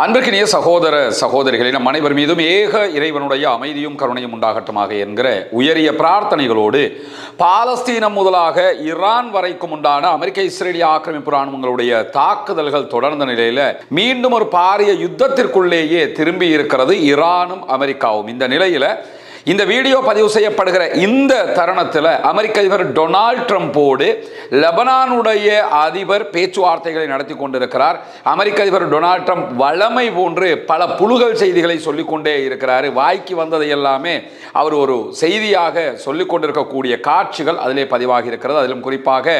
அன்பிற்கினிய சகோதர சகோதரிகளே, நம் அனைவர் மீதும் ஏக இறைவனுடைய அமைதியும் கருணையும் உண்டாகட்டுமாக என்கிற உயரிய பிரார்த்தனைகளோடு பாலஸ்தீனம் முதலாக ஈரான் வரைக்கும் உண்டான அமெரிக்க இஸ்ரேலிய ஆக்கிரமிப்பு ராணுவங்களுடைய தாக்குதல்கள் தொடர்ந்த நிலையில மீண்டும் ஒரு பாரிய யுத்தத்திற்குள்ளேயே திரும்பி இருக்கிறது ஈரானும் அமெரிக்காவும். இந்த நிலையில இந்த வீடியோ பதிவு செய்யப்படுகிற இந்த தருணத்தில் அமெரிக்க அதிபர் டொனால்ட் ட்ரம்போடு லெபனானுடைய அதிபர் பேச்சுவார்த்தைகளை நடத்தி கொண்டிருக்கிறார். அமெரிக்க அதிபர் டொனால்ட் ட்ரம்ப் வழமை போன்று பல புழுகல் செய்திகளை சொல்லிக்கொண்டே இருக்கிறார். வாய்க்கு வந்ததை எல்லாமே அவர் ஒரு செய்தியாக சொல்லிக் கொண்டிருக்கக்கூடிய காட்சிகள் அதிலே பதிவாகி இருக்கிறது. அதிலும் குறிப்பாக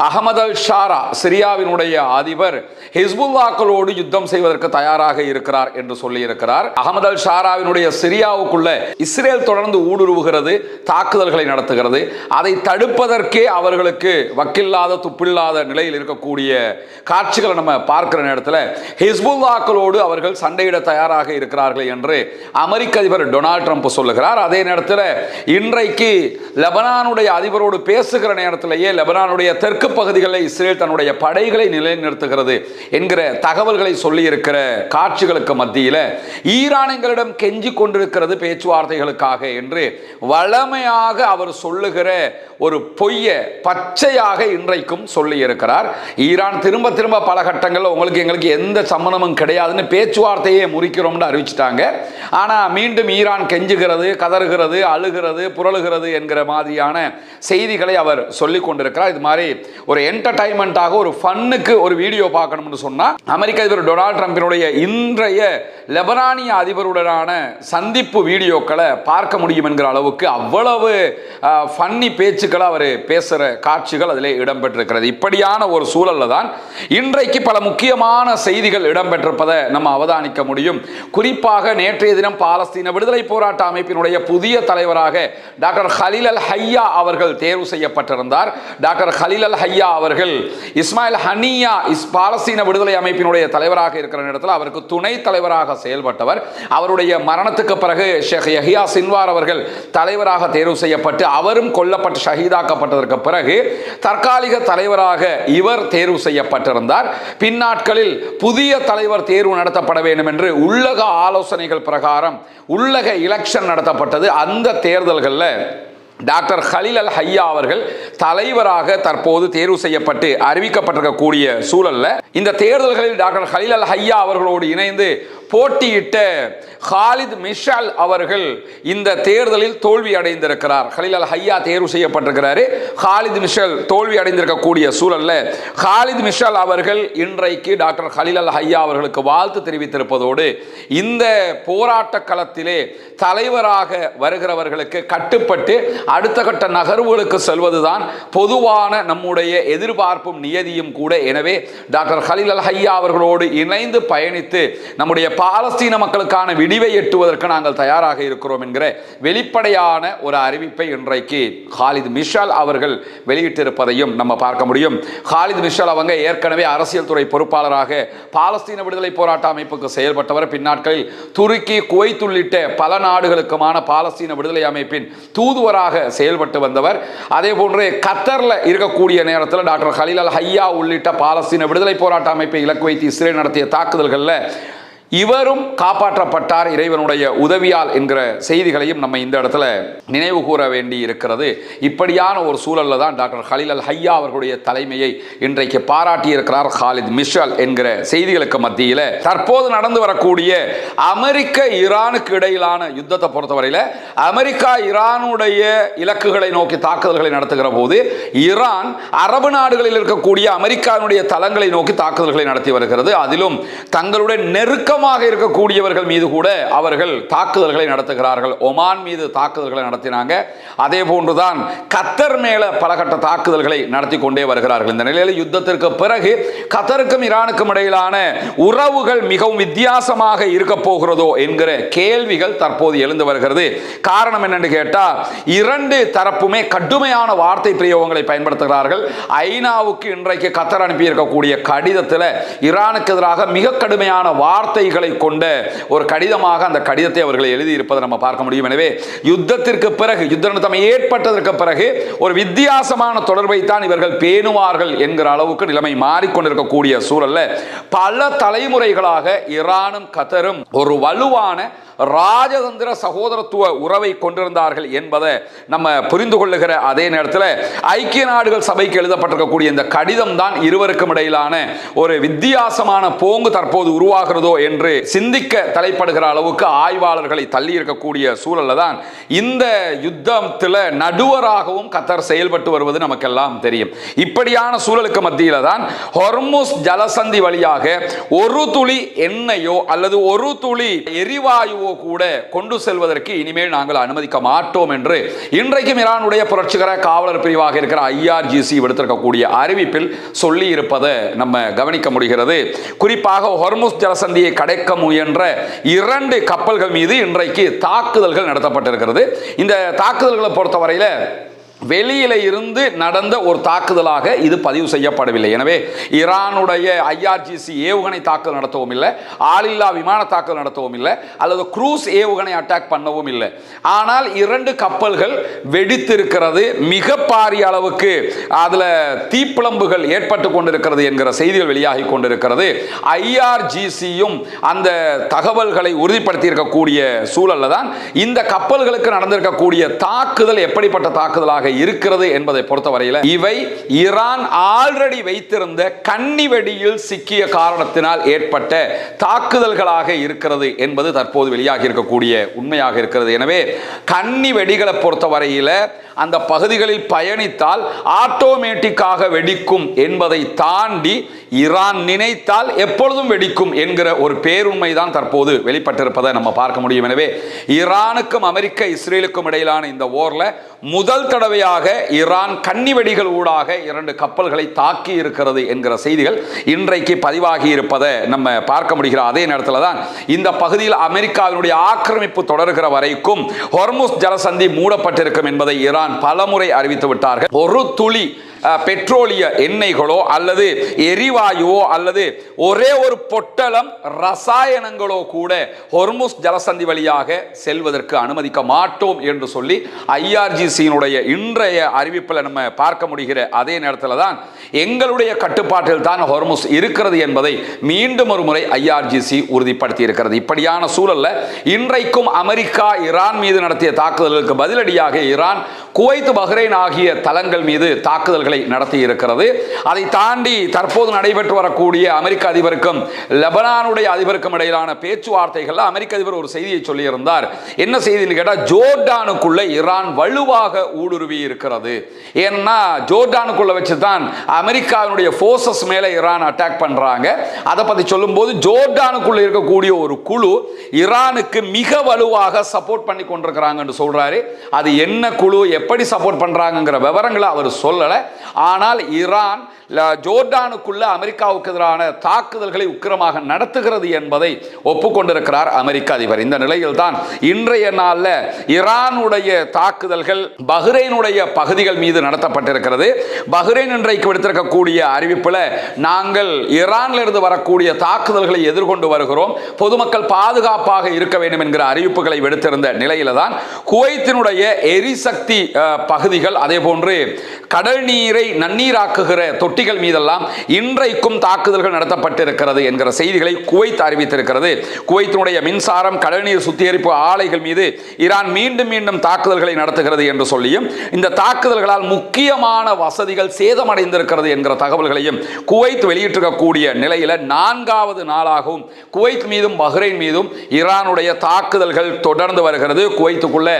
அகமது அல் ஷாரா சிரியாவினுடைய அதிபர் ஹிஸ்புல்லாக்களோடு யுத்தம் செய்வதற்கு தயாராக இருக்கிறார் என்று சொல்லி இருக்கிறார். அகமது அல் ஷாராவினுடைய சிரியாவுக்குள்ள இஸ்ரேல் தொடர்ந்து ஊடுருவுகிறது, தாக்குதல்களை நடத்துகிறது. அதை தடுப்பதற்கே அவர்களுக்கு வக்கில்லாத துப்பில்லாத நிலையில் இருக்கக்கூடிய காட்சிகளை நம்ம பார்க்கிற நேரத்தில் ஹிஸ்புல்லாக்களோடு அவர்கள் சண்டையிட தயாராக இருக்கிறார்கள் என்று அமெரிக்க அதிபர் டொனால்ட் ட்ரம்ப் சொல்லுகிறார். அதே நேரத்தில் இன்றைக்கு லெபனானுடைய அதிபரோடு பேசுகிற நேரத்திலேயே லெபனானுடைய தெற்கு பகுதிகளில் இஸ்ரேல் தன்னுடைய படைகளை நிலைநிறுத்துகிறது என்கிற தகவல்களை சொல்லி இருக்கிற காட்சிகளுக்கு மத்தியில் ஈரான் எங்களிடம் கெஞ்சி கொண்டிருக்கிறது பேச்சுவார்த்தைகளுக்காக என்று வழமையாக அவர் சொல்லுகிற ஒரு பொய்ய பச்சையாக இன்றைக்கும் சொல்லி இருக்கிறார். ஈரான் திரும்ப திரும்ப பல கட்டங்களில் எங்களுக்கு எந்த சம்மந்தமும் கிடையாதுன்னு பேச்சுவார்த்தையே முறிக்கிறோம்னு அறிவிச்சிட்டாங்க. ஆனால் மீண்டும் ஈரான் கெஞ்சுகிறது, கதறுகிறது, அழுகிறது, புரளுகிறது என்கிற மாதிரியான செய்திகளை அவர் சொல்லிக் கொண்டிருக்கிறார். இது மாதிரி ஒரு என்டர்டைன்மெண்டாக ஒரு ஃபன்னுக்கு ஒரு வீடியோ பார்க்கணும்னு சொன்னா அமெரிக்க அதிபர் டொனால்ட் ட்ரம்பினுடைய இன்றைய லெபனானிய அதிபருடனான சந்திப்பு வீடியோக்களை பார்க்க முடியும் என்கிற அளவுக்கு அவ்வளவு ஃபன்னி பேச்சுக்களை அவர் பேசுகிற காட்சிகள் அதிலே இடம்பெற்றிருக்கிறது. இப்படியான ஒரு சூழல்ல தான் இன்றைக்கு பல முக்கியமான செய்திகள் இடம்பெற்றிருப்பதை நம்ம அவதானிக்க முடியும். குறிப்பாக நேற்றைய தினம் பாலஸ்தீன விடுதலை போராட்ட அமைப்பினுடைய புதிய தலைவராக டாக்டர் ஹலீல் அல் ஹையா அவர்கள் தேர்வு செய்யப்பட்டிருந்தார். டாக்டர் ஹலீல் அல் ஹையா அவர்கள் இஸ்மாயில் ஹனியா பாலஸ்தீன விடுதலை அமைப்பினுடைய தலைவராக இருக்கிற நேரத்தில் அவருக்கு துணை தலைவராக செயல்பட்டவர். அவருடைய மரணத்துக்கு பிறகு ஷேக் யஹ்யா சின்வார் அவர்கள் தலைவராக தேர்வு செய்யப்பட்டு அவரும் கொல்லப்பட்டு ஷஹீதாக்கப்பட்டதற்கு பிறகு தற்காலிக தலைவராக இவர் தேர்வு செய்யப்பட்டிருந்தார். பின்னாட்களில் புதிய தலைவர் தேர்வு நடத்தப்பட வேண்டும் என்று உள்ளக ஆலோசனைகள் பிரகாரம் உள்ளக எலெக்ஷன் நடத்தப்பட்டது. அந்த தேர்தல்களில் டாக்டர் ஹலீல் அல் ஹையா அவர்கள் தலைவராக தற்போது தேர்வு செய்யப்பட்டு அறிவிக்கப்பட்டிருக்கக்கூடிய சூழல்ல இந்த தேர்தல்களில் டாக்டர் ஹலீல் அல் ஹையா அவர்களோடு இணைந்து போட்டியிட்ட ஹாலித் மிஷால் அவர்கள் இந்த தேர்தலில் தோல்வி அடைந்திருக்கிறார். ஹலீல் அல் ஹையா தேர்வு செய்யப்பட்டிருக்கிறாரு, ஹாலித் மிஷால் தோல்வி அடைந்திருக்கக்கூடிய சூழல்ல ஹாலித் மிஷால் அவர்கள் இன்றைக்கு டாக்டர் ஹலீல் அல் ஹையா அவர்களுக்கு வாழ்த்து தெரிவித்திருப்பதோடு இந்த போராட்ட களத்திலே தலைவராக வருகிறவர்களுக்கு கட்டுப்பட்டு அடுத்த கட்ட நகர்வுகளுக்கு செல்வதுதான் பொதுவான நம்முடைய எதிர்பார்ப்பும் நியதியும் கூட. எனவே டாக்டர் ஹலீல் அல் ஹையா அவர்களோடு இணைந்து பயணித்து நம்முடைய பாலஸ்தீன மக்களுக்கான விடிவை எட்டுவதற்கு நாங்கள் தயாராக இருக்கிறோம் என்கிற வெளிப்படையான ஒரு அறிவிப்பை இன்றைக்கு ஹாலித் மிஷால் அவர்கள் வெளியிட்டிருப்பதையும் நம்ம பார்க்க முடியும். ஹாலித் மிஷால் அவங்க ஏற்கனவே அரசியல் துறை பொறுப்பாளராக பாலஸ்தீன விடுதலை போராட்ட அமைப்புக்கு செயல்பட்டவர். பின்னாட்களில் துருக்கி, குவைத் உள்ளிட்ட பல நாடுகளுக்குமான பாலஸ்தீன விடுதலை அமைப்பின் தூதுவராக செயல்பட்டு வந்தவர். அதே போன்று கத்தர்ல இருக்கக்கூடிய நேரத்தில் டாக்டர் ஹலீல் அல் ஹையா உள்ளிட்ட பாலஸ்தீன விடுதலை போராட்ட அமைப்பை இலக்கு வைத்து இஸ்ரேல் நடத்திய தாக்குதல்களில் இவரும் காப்பாற்றப்பட்டார் இறைவனுடைய உதவியால் என்கிற செய்திகளையும் நம்ம இந்த இடத்துல நினைவு கூற வேண்டி இருக்கிறது. இப்படியான ஒரு சூழல்ல தான் டாக்டர் ஹலீல் அல் ஹையா அவர்களுடைய தலைமையை இன்றைக்கு பாராட்டி இருக்கிறார் ஹாலித் மிஷால் என்கிற செய்திகளுக்கு மத்தியில் தற்போது நடந்து வரக்கூடிய அமெரிக்க ஈரானுக்கு இடையிலான யுத்தத்தை பொறுத்தவரையில் அமெரிக்கா ஈரானுடைய இலக்குகளை நோக்கி தாக்குதல்களை நடத்துகிற போது ஈரான் அரபு நாடுகளில் இருக்கக்கூடிய அமெரிக்காவுடைய தளங்களை நோக்கி தாக்குதல்களை நடத்தி வருகிறது. அதிலும் தங்களுடைய நெருக்கம் இருக்கக்கூடியவர்கள் மீது கூட அவர்கள் தாக்குதல்களை நடத்துகிறார்கள். ஒமான் மீது தாக்குதல்களை நடத்தினாங்க. அதே போன்றுதான் கத்தர் மேல பல கட்ட தாக்குதல்களை நடத்தி கொண்டே வருகிறார்கள். இந்த நிலையில் யுத்தத்திற்கு பிறகு கத்தருக்கும் ஈரானுக்கும் இடையிலான உறவுகள் மிகவும் வித்தியாசமாக இருக்க போகிறதோ என்கிற கேள்விகள் தற்போது எழுந்து வருகிறது. காரணம் என்னன்னு கேட்டா இரண்டு தரப்புமே கடுமையான வார்த்தை பிரயோகங்களை பயன்படுத்துகிறார்கள். ஐநாவுக்கு இன்றைக்கு கத்தர் அனுப்பி இருக்கக்கூடிய கடிதத்தில் ஈரானுக்கு எதிராக மிக கடுமையான வார்த்தை வார்த்தைகளை கொண்ட ஒரு கடிதமாக அந்த கடிதத்தை அவர்கள் எழுதியிருப்பதை நம்ம பார்க்க முடியும். எனவே யுத்தத்திற்கு பிறகு, யுத்த நிறுத்தம் ஏற்பட்டதற்கு பிறகு ஒரு வித்தியாசமான தொடர்பை தான் இவர்கள் பேணுவார்கள் என்கிற அளவுக்கு நிலைமை மாறிக்கொண்டிருக்கக்கூடிய சூழல்ல பல தலைமுறைகளாக ஈரானும் கத்தரும் ஒரு வலுவான ராஜதந்திர சகோதரத்துவ உறவை கொண்டிருந்தார்கள் என்பதை நம்ம புரிந்து கொள்ளுகிற அதே நேரத்தில் ஐக்கிய நாடுகள் சபைக்கு எழுதப்பட்டிருக்கக்கூடிய இந்த கடிதம் தான் இருவருக்கும் இடையிலான ஒரு வித்தியாசமான போங்கு தற்போது உருவாகிறதோ என்று சிந்திக்க தலைப்படுகிற அளவுக்கு ஆய்வாளர்களை தள்ளி இருக்கக்கூடிய சூழல்ல தான் இந்த யுத்தத்தில் நடுவராகவும் கத்தர் செயல்பட்டு வருவது நமக்கெல்லாம் தெரியும். இப்படியான சூழலுக்கு மத்தியில தான் ஹொர்முஸ் ஜலசந்தி வழியாக ஒரு துளி எண்ணெயோ அல்லது ஒரு துளி எரிவாயுவோ கூட கொண்டு செல்வதற்கு இனிமேல் நாங்கள் அனுமதிக்க மாட்டோம் என்று இன்றைக்கும் ஈரானுடைய புரட்சிகர காவலர் பிரிவாக இருக்கிற IRGC விடுத்திருக்கக்கூடிய அறிவிப்பில் சொல்லி இருப்பதை நம்ம கவனிக்க முடிகிறது. குறிப்பாக ஹொர்முஸ் ஜலசந்தியை கடக்க முயன்ற 2 கப்பல்கள் மீது இன்றைக்கு தாக்குதல்கள் நடத்தப்பட்டிருக்கிறது. இந்த தாக்குதல்களை பொறுத்தவரையில் வெளியில இருந்து நடந்த ஒரு தாக்குதலாக இது பதிவு செய்யப்படவில்லை. எனவே ஈரானுடைய IRGC ஏவுகணை தாக்குதல் நடத்தவும் இல்லை, ஆளில்லா விமான தாக்குதல் நடத்தவும் இல்லை, அல்லது குரூஸ் ஏவுகணை அட்டாக் பண்ணவும் இல்லை. ஆனால் 2 கப்பல்கள் வெடித்திருக்கிறது, மிக பாரிய அளவுக்கு அதுல தீப்பிழம்புகள் ஏற்பட்டு கொண்டிருக்கிறது என்கிற செய்திகள் வெளியாகி கொண்டிருக்கிறது. IRGCயும் அந்த தகவல்களை உறுதிப்படுத்தி இருக்கக்கூடிய சூழல்ல தான் இந்த கப்பல்களுக்கு நடந்திருக்கக்கூடிய தாக்குதல் எப்படிப்பட்ட தாக்குதலாக இருக்கிறது என்பதை பொறுத்தவரையில் இவை ஈரான் ஆல்ரெடி வைத்திருந்த கன்னி வெடியில் சிக்கிய காரணத்தினால் ஏற்பட்ட தாக்குதல்களாக இருக்கிறது என்பது தற்போது வெளியாகி இருக்கக்கூடிய உண்மையாக இருக்கிறது. எனவே கன்னி வெடிகளை பொறுத்தவரையில் அந்த பகுதிகளில் பயணித்தால் ஆட்டோமேட்டிக்காக வெடிக்கும் என்பதை தாண்டி ஈரான் நினைத்தால் எப்பொழுதும் வெடிக்கும் என்கிற ஒரு பேருண்மை தான் தற்போது வெளிப்பட்டிருப்பதை நம்ம பார்க்க முடியும். எனவே ஈரானுக்கும் அமெரிக்க இஸ்ரேலுக்கும் இடையிலான இந்த போர்ல முதல் தடவையாக ஈரான் கன்னி வெடிகள் ஊடாக 2 கப்பல்களை தாக்கி இருக்கிறது என்கிற செய்திகள் இன்றைக்கு பதிவாகி இருப்பதை நம்ம பார்க்க முடிகிற அதே நேரத்தில் தான் இந்த பகுதியில் அமெரிக்காவினுடைய ஆக்கிரமிப்பு தொடர்கிற வரைக்கும் ஹொர்முஸ் ஜலசந்தி மூடப்பட்டிருக்கும் என்பதை ஈரான் பலமுறை அறிவித்து விட்டார்கள். ஒரு துளி பெட்ரோலிய எண்ணெய்களோ அல்லது எரிவாயுவோ அல்லது ஒரே ஒரு பொட்டலம் ரசாயனங்களோ கூட ஹொர்முஸ் ஜலசந்தி வழியாக செல்வதற்கு அனுமதிக்க மாட்டோம் என்று சொல்லி IRGCயினுடைய இன்றைய அறிவிப்பில் நம்ம பார்க்க முடிகிற அதே நேரத்தில் தான் எங்களுடைய கட்டுப்பாட்டில் தான் ஹொர்முஸ் இருக்கிறது என்பதை மீண்டும் ஒரு முறை IRGC உறுதிப்படுத்தி இருக்கிறது. இப்படியான சூழல்ல இன்றைக்கும் அமெரிக்கா ஈரான் மீது நடத்திய தாக்குதலுக்கு பதிலடியாக ஈரான் குவைத், பஹ்ரைன் ஆகிய தளங்கள் மீது தாக்குதல்களை நடத்தி இருக்கிறது. அதை தாண்டி தற்போது நடைபெற்று வரக்கூடிய அமெரிக்க அதிபருக்கும் லெபனானுடைய அதிபருக்கும் இடையிலான பேச்சுவார்த்தைகள் அமெரிக்க அதிபர் ஒரு செய்தியை சொல்லி இருந்தார். என்ன செய்தின்னு கேட்டா, ஜோர்டானுக்குள்ள ஈரான் வலுவாக ஊடுருவி இருக்கிறது. ஏன்னா ஜோர்டானுக்குள்ள வச்சு தான் அமெரிக்காவினுடைய போர்சஸ் மேல ஈரான் அட்டாக் பண்றாங்க. அதை பத்தி சொல்லும் போது ஜோர்டானுக்குள்ள இருக்கக்கூடிய ஒரு குழு ஈரானுக்கு மிக வலுவாக சப்போர்ட் பண்ணி கொண்டிருக்கிறாங்கன்னு சொல்றாரு. அது என்ன குழு, எப்படி சப்போர்ட் பண்றாங்கங்கிற விவரங்களை அவர் சொல்லல. ஆனால் ஈரான் ஜோர்டானுக்குள்ள அமெரிக்காவுக்கு எதிரான தாக்குதல்களை உக்கிரமாக நடத்துகிறது என்பதை ஒப்புக்கொண்டிருக்கிறார் அமெரிக்க அதிபர். இந்த நிலையில் தான் இன்றைய நாளில் ஈரானுடைய தாக்குதல்கள் பஹ்ரைனுடைய பகுதிகள் மீது நடத்தப்பட்டிருக்கிறது. பஹ்ரைன் இன்றைக்கு விடுத்திருக்கக்கூடிய அறிவிப்பில், நாங்கள் ஈரானில் இருந்து வரக்கூடிய தாக்குதல்களை எதிர்கொண்டு வருகிறோம், பொதுமக்கள் பாதுகாப்பாக இருக்க வேண்டும் என்கிற அறிவிப்புகளை விடுத்திருந்த நிலையில தான் குவைத்தினுடைய எரிசக்தி பகுதிகள், அதே போன்று கடல் நீரை நன்னீராக்குகிற தொட்டிகள் மீதெல்லாம் இன்றைக்கும் தாக்குதல்கள் நடத்தப்பட்டிருக்கிறது என்கிற செய்திகளை குவைத் அறிவித்திருக்கிறது. குவைத்தினுடைய மின்சாரம், கடல்நீர் சுத்திகரிப்பு ஆலைகள் மீது ஈரான் மீண்டும் மீண்டும் தாக்குதல்களை நடத்துகிறது என்று சொல்லியும், இந்த தாக்குதல்களால் முக்கியமான வசதிகள் சேதமடைந்திருக்கிறது என்கிற தகவல்களையும் குவைத் வெளியிட்டிருக்கக்கூடிய நிலையில் 4வது நாளாகவும் குவைத் மீதும் பஹ்ரைன் மீதும் ஈரானுடைய தாக்குதல்கள் தொடர்ந்து வருகிறது. குவைத்துக்குள்ள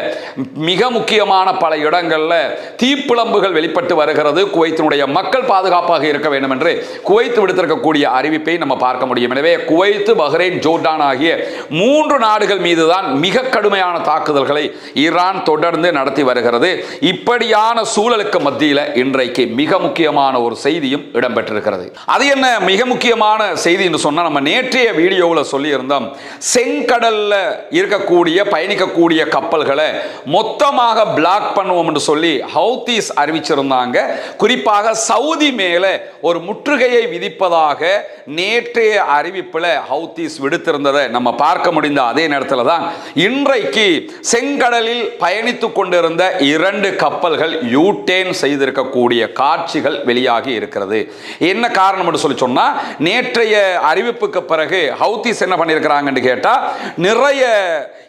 மிக முக்கியமான பல இடங்களில் தீப்பிழம்புகள் வெளிப்பட்டு வருகிறது. குவைத்தினுடைய மக்கள் பாதுகாப்பாக இருக்க வேண்டும் என்று குவைத் விடுத்திருக்கக்கூடிய அறிவிப்பை நம்ம பார்க்க முடியும். எனவே குவைத், பஹ்ரைன், ஜோர்டான் ஆகிய 3 நாடுகள் மீதுதான் மிக கடுமையான தாக்குதல்களை ஈரான் தொடர்ந்து நடத்தி வருகிறது. இப்படியான சூழலுக்கு மத்தியில் இன்றைக்கு மிக முக்கியமான ஒரு செய்தியும் இடம்பெற்றிருக்கிறது. அது என்ன மிக முக்கியமான செய்தி என்று சொன்னால், நம்ம நேற்றைய வீடியோவில் சொல்லி இருந்தோம், செங்கடல்ல இருக்கக்கூடிய பயணிக்கக்கூடிய கப்பல்களை மொத்தமாக பிளாக் பண்ணுவோம் என்று சொல்லி ஹவுதீஸ் அறிவிச்சிருந்தாங்க. குறிப்பாக சவுதி மேல மேல ஒரு முற்றுகையை விதிப்பதாக நேற்றைய அறிவிப்பில் ஹவுதீஸ் விடுத்திருந்ததை நம்ம பார்க்க முடிந்த அதே நேரத்தில் தான் இன்றைக்கு செங்கடலில் பயணித்துக் கொண்டிருந்த 2 கப்பல்கள் யூட்டேன் செய்திருக்கக்கூடிய காட்சிகள் வெளியாகி இருக்கிறது. என்ன காரணம் என்று சொல்லி சொன்னா, நேற்றைய அறிவிப்புக்கு பிறகு ஹவுதீஸ் என்ன பண்ணியிருக்கிறாங்கன்னு கேட்டா, நிறைய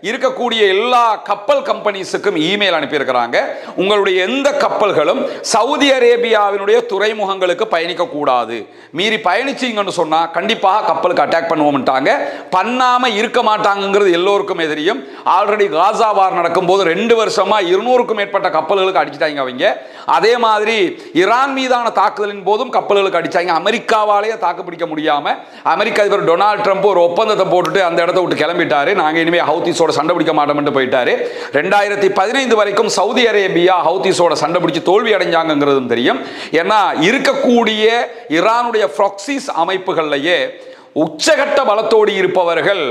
இருக்கக்கூடிய எல்லா கப்பல் கம்பெனிஸுக்கும் இமெயில் அனுப்பியிருக்கிறாங்க. உங்களுடைய எந்த கப்பல்களும் சவுதி அரேபியாவினுடைய துறைமுகங்களுக்கு பயணிக்க கூடாது, மீறி பயணிச்சீங்கன்னு சொன்னா கண்டிப்பாக கப்பலுக்கு அட்டாக் பண்ணுவோம்ட்டாங்க. பண்ணாம இருக்க மாட்டாங்கிறது எல்லோருக்குமே தெரியும். ஆல்ரெடி காசா வார் நடக்கும்போது 2 வருஷமா 200க்கும் மேற்பட்ட கப்பல்களுக்கு அடிச்சிட்டாங்க அவங்க. அதே மாதிரி ஈரான் மீதான தாக்குதலின் போதும் கப்பல்களுக்கு அடிச்சாங்க. அமெரிக்காவாலேயே தாக்கு பிடிக்க முடியாம அமெரிக்க அதிபர் டொனால்ட் ட்ரம்ப் ஒரு ஒப்பந்தத்தை போட்டுட்டு அந்த இடத்தை விட்டு கிளம்பிட்டாரு. நாங்க இனிமே ஹவுதீஸோட சண்டை பிடிக்க மாட்டோம்னு போயிட்டாரு. 2015 வரைக்கும் சவுதி அரேபியா ஹவுதீஸோட சண்டை பிடிச்சு தோல்வி அடைஞ்சாங்கிறதும் தெரியும். ஏன்னா இருக்கக்கூடிய ஈரானுடைய ப்ராக்சிஸ் அமைப்புகள்லயே உச்சகட்ட பலத்தோடு இருப்பவர்கள்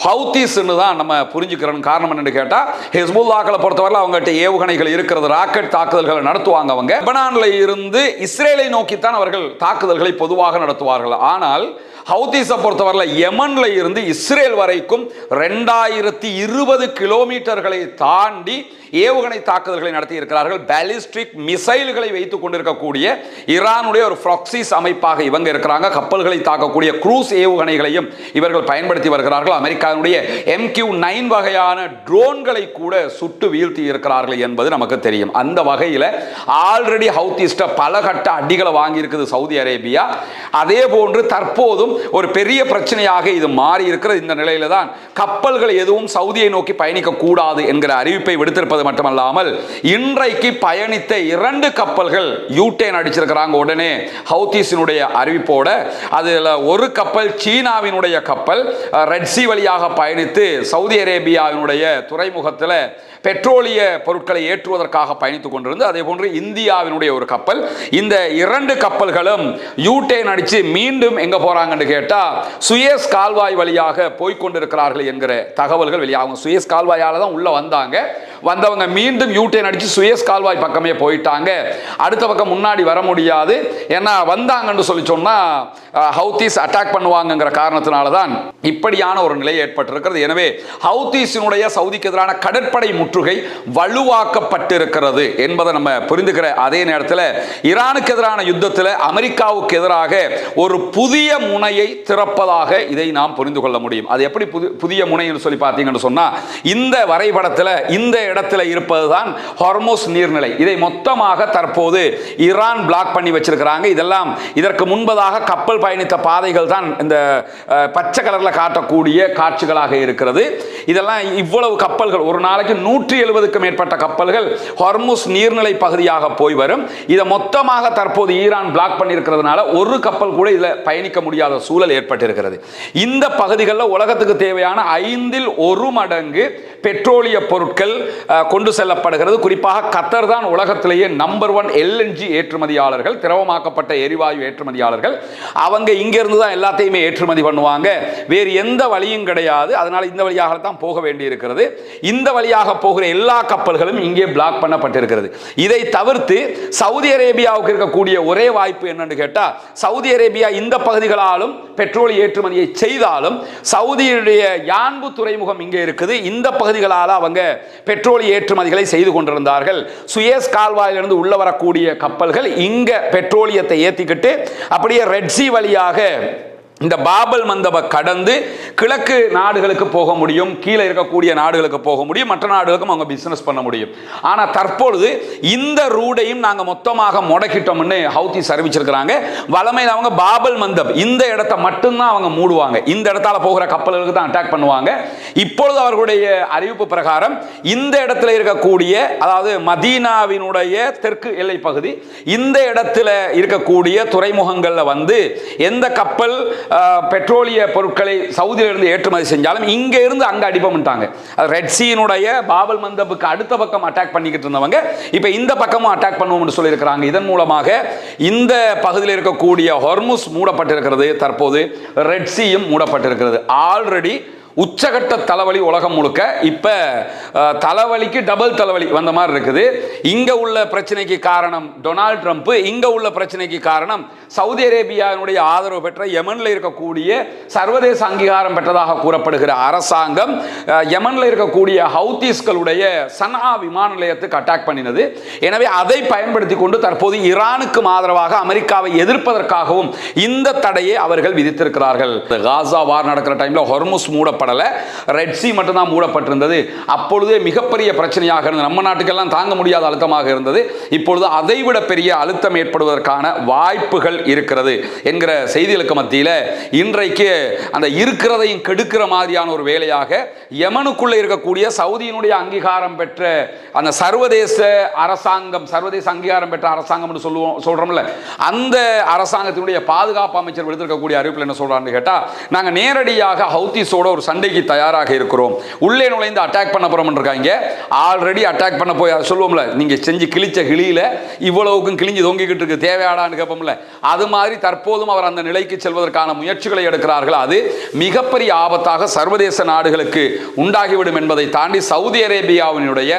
ஹவுதீஸ் தான் நம்ம புரிஞ்சுக்கிறோம். காரணம் என்னன்னு கேட்டா, ஹிஸ்புல்லாஹ்களை பொறுத்தவரை அவங்ககிட்ட ஏவுகணைகள் இருக்கிறது, ராக்கெட் தாக்குதல்களை நடத்துவாங்க. அவங்க லெபனான்ல இருந்து இஸ்ரேலை நோக்கித்தான் அவர்கள் தாக்குதல்களை பொதுவாக நடத்துவார்கள். ஆனால் ஹவுதீஸை பொறுத்தவரை யமன்ல இருந்து இஸ்ரேல் வரைக்கும் 2020 கிலோமீட்டர்களை தாண்டி ஏவுகணை தாக்குதல்களை நடத்தி இருக்கிறார்கள். பாலிஸ்டிக் மிசைல்களை வைத்துக் கொண்டிருக்கக்கூடிய ஈரானுடைய ஒரு ப்ராக்சிஸ் அமைப்பாக இவங்க இருக்கிறாங்க. கப்பல்களை தாக்கக்கூடிய க்ரூஸ் ஏவுகணைகளையும் இவர்கள் பயன்படுத்தி வருகிறார்கள். அமெரிக்காவுடைய MQ-9 வகையான ட்ரோன்களை கூட சுட்டு வீழ்த்தி இருக்கிறார்கள் என்பது நமக்கு தெரியும். அந்த வகையில் ஆல்ரெடி ஹவுதீஸ்ட பல கட்ட அடிகளை வாங்கி இருக்குது சவுதி அரேபியா. அதே போன்று தற்போதும் ஒரு பெரிய பிரச்சனையாக இது மாறி இருக்கிறது. இந்த நிலையில தான் கப்பல்கள் எதுவும் சவுதியை நோக்கி பயணிக்க கூடாது என்கிற அறிவிப்பை விடுத்திருப்பது மட்டுமல்லாமல், இன்றைக்கு பயணித்த 2 கப்பல்கள் யூட்டேன் அடிச்சிருக்கிறாங்க. உடனே ஹவுதீஸினுடைய அறிவிப்போட அதுல ஒரு கப்பல் சீனாவினுடைய கப்பல் ரெட் சி வழியாக பயணித்து சவுதி அரேபியாவினுடைய துறைமுகத்தில் பெட்ரோலிய பொருட்களை ஏற்றுவதற்காக பயணித்துக் கொண்டிருந்து. அதே போன்று இந்தியாவினுடைய ஒரு கப்பல். இந்த 2 கப்பல்களும் யூட்டேன் அடிச்சு மீண்டும் எங்க போறாங்கன்னு கேட்டா, சுயஸ் கால்வாய் வழியாக போய்கொண்டிருக்கிறார்கள் என்கிற தகவல்கள் வெளியாகும். சுயஸ் கால்வாயால தான் உள்ள வந்தவங்க மீண்டும் யூட்டேன் அடிச்சு சுயஸ் கால்வாய் பக்கமே போயிட்டாங்க. அடுத்த பக்கம் முன்னாடி வர முடியாது. ஏன்னா வந்தாங்கன்னு சொல்லி சொன்னா ஹவுதீஸ் அட்டாக் பண்ணுவாங்கங்கிற காரணத்தினால தான் இப்படியான ஒரு நிலை ஏற்பட்டிருக்கிறது. எனவே ஹவுதீஸினுடைய சவுதிக்கு எதிரான கடற்படை முற்றுகை வலுவாக்கப்பட்டிருக்கிறது என்பதை நம்ம புரிந்துக்கிற அதே நேரத்தில் ஈரானுக்கு எதிரான யுத்தத்தில் அமெரிக்காவுக்கு எதிராக ஒரு புதிய முனையை திறப்பதாக இதை நாம் புரிந்து கொள்ள முடியும். அது எப்படி புதிய முனை என்று சொல்லி பார்த்தீங்கன்னு சொன்னா, இந்த வரைபடத்தில் இந்த இடத்துல இருப்பதுதான் ஹார்மோஸ் நீர்நிலை. இதை மொத்தமாக தற்போது ஈரான் பிளாக் பண்ணி வச்சிருக்கிறாங்க. இதெல்லாம் இதற்கு முன்பதாக கப்பல் பயணித்த பாதைகள் தான் இந்த பச்சை கலர்ல காட்டக்கூடிய காட்சிகளாக இருக்கிறது. இதெல்லாம் இவ்வளவு கப்பல்கள் ஒரு நாளைக்கு 170க்கும் மேற்பட்ட கப்பல்கள் ஹார்மோஸ் நீர்நிலை பகுதியாக போய் வரும். இதை மொத்தமாக தற்போது ஈரான் பிளாக் பண்ணி இருக்கிறதுனால ஒரு கப்பல் கூட இதில் பயணிக்க முடியாத சூழல் ஏற்பட்டிருக்கிறது. இந்த பகுதிகளில் உலகத்துக்கு தேவையான 5ல் 1 மடங்கு பெட்ரோலிய பொருட்கள் கொண்டு செல்லப்படுகிறது. குறிப்பாக கத்தர் தான் உலகத்திலேயே நம்பர் 1 LNG ஏற்றுமதியாளர்கள், திரவமாக்கப்பட்ட எரிவாயு ஏற்றுமதியாளர்கள். அவங்க இங்கிருந்து தான் எல்லாத்தையுமே ஏற்றுமதி பண்ணுவாங்க. வேறு எந்த வழியும் கிடையாது. அதனால இந்த வழியாக தான் போக வேண்டி இருக்கிறது. இந்த வழியாக போகிற எல்லா கப்பல்களும் இங்கே பிளாக் பண்ணப்பட்டிருக்கிறது. இதை தவிர்த்து சவுதி அரேபியாவுக்கு இருக்கக்கூடிய ஒரே வாய்ப்பு என்னன்னு கேட்டா, சவுதி அரேபியா இந்த பகுதிகளாலும் பெட்ரோல் ஏற்றுமதியை செய்தாலும் சவுதியுடைய யான்பு துறைமுகம் இங்கே இருக்குது. இந்த பகுதிகளால் அவங்க பெட்ரோல் ஏற்றுமதிகளை செய்து கொண்டிருந்தார்கள். சுயஸ் கால்வாயிலிருந்து உள்ள வரக்கூடிய கப்பல்கள் இங்க பெட்ரோலியத்தை ஏற்றிக்கிட்டு அப்படியே ரெட் சி வழியாக இந்த பாபல் மந்தப கடந்து கிழக்கு நாடுகளுக்கு போக முடியும், கீழே இருக்கக்கூடிய நாடுகளுக்கு போக முடியும், மற்ற நாடுகளுக்கும் அவங்க பிசினஸ் பண்ண முடியும். ஆனால் தற்பொழுது இந்த ரூடையும் நாங்கள் மொத்தமாக முடக்கிட்டோம்னு ஹவுதீஸ் அறிவிச்சிருக்கிறாங்க. வளமையில் அவங்க பாபல் மந்தப் இந்த இடத்தை மட்டும்தான் அவங்க மூடுவாங்க. இந்த இடத்தால போகிற கப்பல்களுக்கு தான் அட்டாக் பண்ணுவாங்க. இப்பொழுது அவர்களுடைய அறிவிப்பு பிரகாரம் இந்த இடத்துல இருக்கக்கூடிய, அதாவது மதீனாவினுடைய தெற்கு எல்லை பகுதி, இந்த இடத்துல இருக்கக்கூடிய துறைமுகங்களில் வந்து எந்த கப்பல் பெட்ரோலிய பொருட்களை சவுதியிலிருந்து ஏற்றுமதி செஞ்சாலும் இங்க இருந்து அங்க அடிப்போம்ட்டாங்க. ரெட் சீனுடைய பாபல் மந்தபுக்கு அடுத்த பக்கம் அட்டாக் பண்ணிக்கிட்டு இருந்தவங்க இப்ப இந்த பக்கமும் அட்டாக் பண்ணுவோம்னு சொல்லியிருக்கிறாங்க. இதன் மூலமாக இந்த பகுதியில் இருக்கக்கூடிய ஹார்முஸ் மூடப்பட்டிருக்கிறது. தற்போது ரெட் சீயும் மூடப்பட்டிருக்கிறது. ஆல்ரெடி உச்சகட்ட தலைவலி உலகம் முழுக்க. இப்ப தலைவலிக்கு டபுள் தலைவலி வந்த மாதிரி இருக்குது. இங்க உள்ள பிரச்சனைக்கு காரணம் டொனால்ட் ட்ரம்ப், இங்க உள்ள பிரச்சனைக்கு காரணம் சவுதி அரேபியாவினுடைய ஆதரவு பெற்ற யமன்ல இருக்கக்கூடிய சர்வதேச அங்கீகாரம் பெற்றதாக கூறப்படுகிற அரசாங்கம் யமன்ல இருக்கக்கூடிய ஹவுதீஸ்களுடைய சனா விமான நிலையத்துக்கு அட்டாக் பண்ணினது. எனவே அதை பயன்படுத்தி கொண்டு தற்போது ஈரானுக்கு ஆதரவாக அமெரிக்காவை எதிர்ப்பதற்காகவும் இந்த தடையை அவர்கள் விதித்திருக்கிறார்கள். காசா வார் நடக்கிற டைம்ல ஹொர்முஸ் மூடப்படல, ரெட் சி மட்டும் தான் மூடப்பட்டிருந்தது. அப்பொழுதே மிகப்பெரிய பிரச்சனையாக இருந்தது, நம்ம நாட்டுக்கெல்லாம் தாங்க முடியாத அழுத்தமாக இருந்தது. இப்பொழுது அதைவிட பெரிய அழுத்தம் ஏற்படுவதற்கான வாய்ப்புகள் இருக்கிறது என்கிற செய்திகளுக்கு மத்தியில் இன்றைக்கு அந்த இருக்கிறதையும் கெடுக்கிற மாதிரியான ஒரு வேலையாக யமனுக்குள்ள இருக்கக்கூடிய சவுதியினுடைய அங்கீகாரம் பெற்ற அந்த சர்வதேச அரசாங்கம், சர்வதேச அங்கீகாரம் பெற்ற அரசாங்கம் சொல்றோம்ல, அந்த அரசாங்கத்தினுடைய பாதுகாப்பு அமைச்சர் விடுத்திருக்கக்கூடிய அறிவிப்பில் என்ன சொல்றான்னு கேட்டா, நாங்க நேரடியாக ஹவுதீஸோட ஒரு சண்டைக்கு தயாராக இருக்கிறோம், உள்ளே நுழைந்து அட்டாக் பண்ண போறோம் இருக்காங்க. ஆல்ரெடி அட்டாக் பண்ண போய் சொல்லுவோம்ல, நீங்க செஞ்சு கிழிச்ச கிளியில இவ்வளவுக்கும் கிழிஞ்சு தொங்கிக்கிட்டு இருக்கு, தேவையாடான்னு கேட்போம்ல, அது மாதிரி தற்போதும் அவர் அந்த நிலைக்கு செல்வதற்கான முயற்சிகளை எடுக்கிறார்கள். அது மிகப்பெரிய ஆபத்தாக சர்வதேச நாடுகளுக்கு உண்டாகிவிடும் என்பதை தாண்டி சவுதி அரேபியாவினுடைய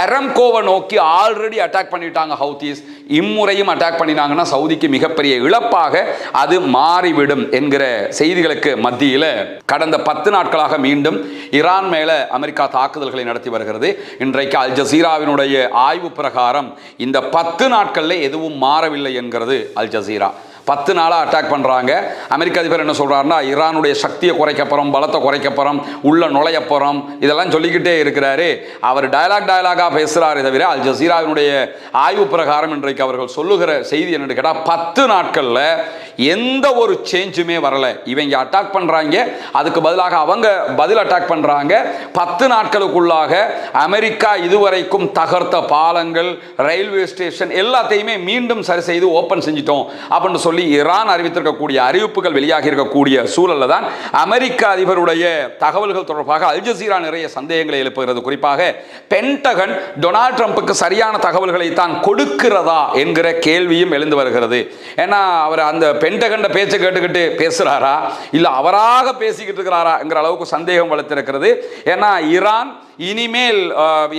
அரம்கோவை நோக்கி ஆல்ரெடி அட்டாக் பண்ணிட்டாங்க ஹவுதீஸ். இம்முறையும் அட்டாக் பண்ணினாங்கன்னா சவுதிக்கு மிகப்பெரிய இழப்பாக அது மாறிவிடும் என்கிற செய்திகளுக்கு மத்தியில் கடந்த 10 நாட்களாக மீண்டும் ஈரான் மேல அமெரிக்கா தாக்குதல்களை நடத்தி வருகிறது. இன்றைக்கு அல் ஜசீராவினுடைய ஆய்வு பிரகாரம் இந்த 10 நாட்களில் எதுவும் மாறவில்லை என்கிறது அல் ஜசீரா. 10 நாளாக அட்டாக் பண்ணுறாங்க. அமெரிக்க அதிபர் என்ன சொல்கிறாருன்னா, ஈரானுடைய சக்தியை குறைக்க போகிறோம், பலத்தை குறைக்க போகிறோம், உள்ள நுழைய போகிறோம், இதெல்லாம் சொல்லிக்கிட்டே இருக்கிறாரு. அவர் டயலாகாக பேசுகிறாரு தவிர அல் ஜசீராவினுடைய ஆய்வு பிரகாரம் இன்றைக்கு அவர்கள் சொல்லுகிற செய்தி என்னன்னு கேட்டால், 10 நாட்களில் எந்த ஒரு சேஞ்சுமே வரல. இவங்க அட்டாக் பண்ணுறாங்க, அதுக்கு பதிலாக அவங்க பதில் அட்டாக் பண்ணுறாங்க. 10 நாட்களுக்குள்ளாக அமெரிக்கா இதுவரைக்கும் தகர்த்த பாலங்கள், ரயில்வே ஸ்டேஷன் எல்லாத்தையுமே மீண்டும் சரி செய்து ஓப்பன் செஞ்சிட்டோம் அப்படின்னு சொல்லி ஈரான் அறிவித்திருக்கக்கூடிய அறிவிப்புகள் வெளியாகி இருக்கக்கூடிய சூழல்ல தான் அமெரிக்க அதிபருடைய தகவல்கள் தொடர்பாக அல் ஜசீரா நிறைய சந்தேகங்களை எழுப்புகிறது. குறிப்பாக பென்டகன் டொனால்ட் ட்ரம்புக்கு சரியான தகவல்களை தான் கொடுக்கிறதா என்கிற கேள்வியும் எழுந்து வருகிறது. ஏன்னா அவர் அந்த பென்டகன் பேச்சை கேட்டுக்கிட்டு பேசுறாரா இல்ல அவராக பேசிக்கிட்டு இருக்கிறாரா என்கிற அளவுக்கு சந்தேகம் வளர்த்திருக்கிறது. ஏன்னா ஈரான் இனிமேல்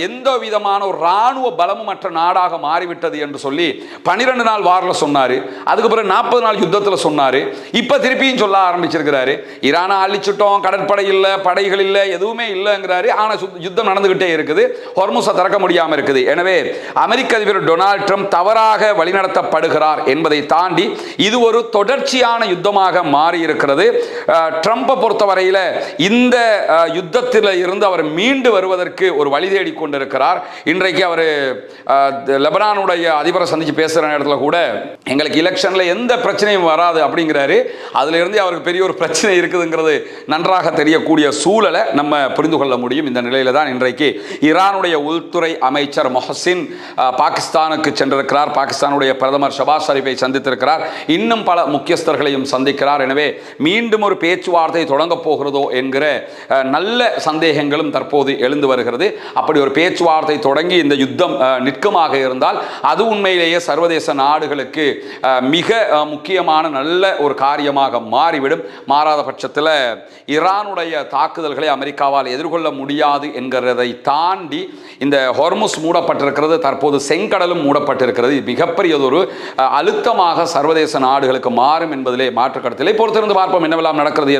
எந்த விதமான ஒரு ராணுவ பலமற்ற நாடாக மாறிவிட்டது என்று சொல்லி 12 நாள் வாரில் சொன்னாரு. அதுக்கு பிறகு 40 நாள் யுத்தத்தில் சொன்னாரு. இப்ப திருப்பியும் சொல்ல ஆரம்பிச்சிருக்கிறாரு, ஈரானை அழிச்சிட்டோம், கடற்படை இல்லை, படைகள் இல்லை, எதுவுமே இல்லைங்கிறாரு. ஆனால் யுத்தம் நடந்துகிட்டே இருக்குது, ஹொர்முஸை திறக்க முடியாமல் இருக்குது. எனவே அமெரிக்க அதிபர் டொனால்ட் ட்ரம்ப் தவறாக வழிநடத்தப்படுகிறார் என்பதை தாண்டி இது ஒரு தொடர்ச்சியான யுத்தமாக மாறி இருக்கிறது. ட்ரம்பை பொறுத்தவரையில் இந்த யுத்தத்தில் இருந்து அவர் மீண்டு வருவதற்கு ஒரு வழி தேடி கொண்டிருக்கிறார். இன்றைக்கு அவர் லெபனானுடைய அதிபரை சந்திச்சு பேசுற நேரத்தில் கூட எங்களுக்கு எலெக்ஷன்ல எந்த பிரச்சனையும் வராது அப்படிங்கிறாரு. அதுல இருந்து அவருக்கு பெரிய ஒரு பிரச்சனை இருக்குதுங்கிறது நன்றாக தெரியக்கூடிய சூழலை நம்ம புரிந்து கொள்ள முடியும். இந்த நிலையில தான் இன்றைக்கு ஈரானுடைய உள்துறை அமைச்சர் மொஹசின் பாகிஸ்தானுக்கு சென்றிருக்கிறார். பாகிஸ்தானுடைய பிரதமர் ஷபாஸ் ஷரீஃபை சந்தித்திருக்கிறார். இன்னும் பல முக்கியஸ்தர்களையும் சந்திக்கிறார். எனவே மீண்டும் ஒரு பேச்சுவார்த்தை தொடங்க போகிறதோ என்கிற நல்ல சந்தேகங்களும் தற்போது எழுந்து வருகிறது. அப்படி ஒரு பேச்சுவார்த்தை தொடங்கி இந்த யுத்தம் நிற்குமாக இருந்தால் அது உண்மையிலேயே சர்வதேச நாடுகளுக்கு மிக முக்கியமான நல்ல ஒரு காரியமாக மாறிவிடும். மாறாத பட்சத்தில் ஈரானுடைய தாக்குதல்களை அமெரிக்காவால் எதிர்கொள்ள முடியாது என்கிறதை தாண்டி இந்த ஹொர்முஸ் மூடப்பட்டிருக்கிறது, தற்போது செங்கடலும் மூடப்பட்டிருக்கிறது. மிகப்பெரியதொரு அழுத்தமாக சர்வதேச நாடுகளுக்கு மாறும் என்பதிலே மாற்று கருத்தில்லை. பொறுத்திருந்து பார்ப்போம் என்னவெல்லாம் நடக்கிறது.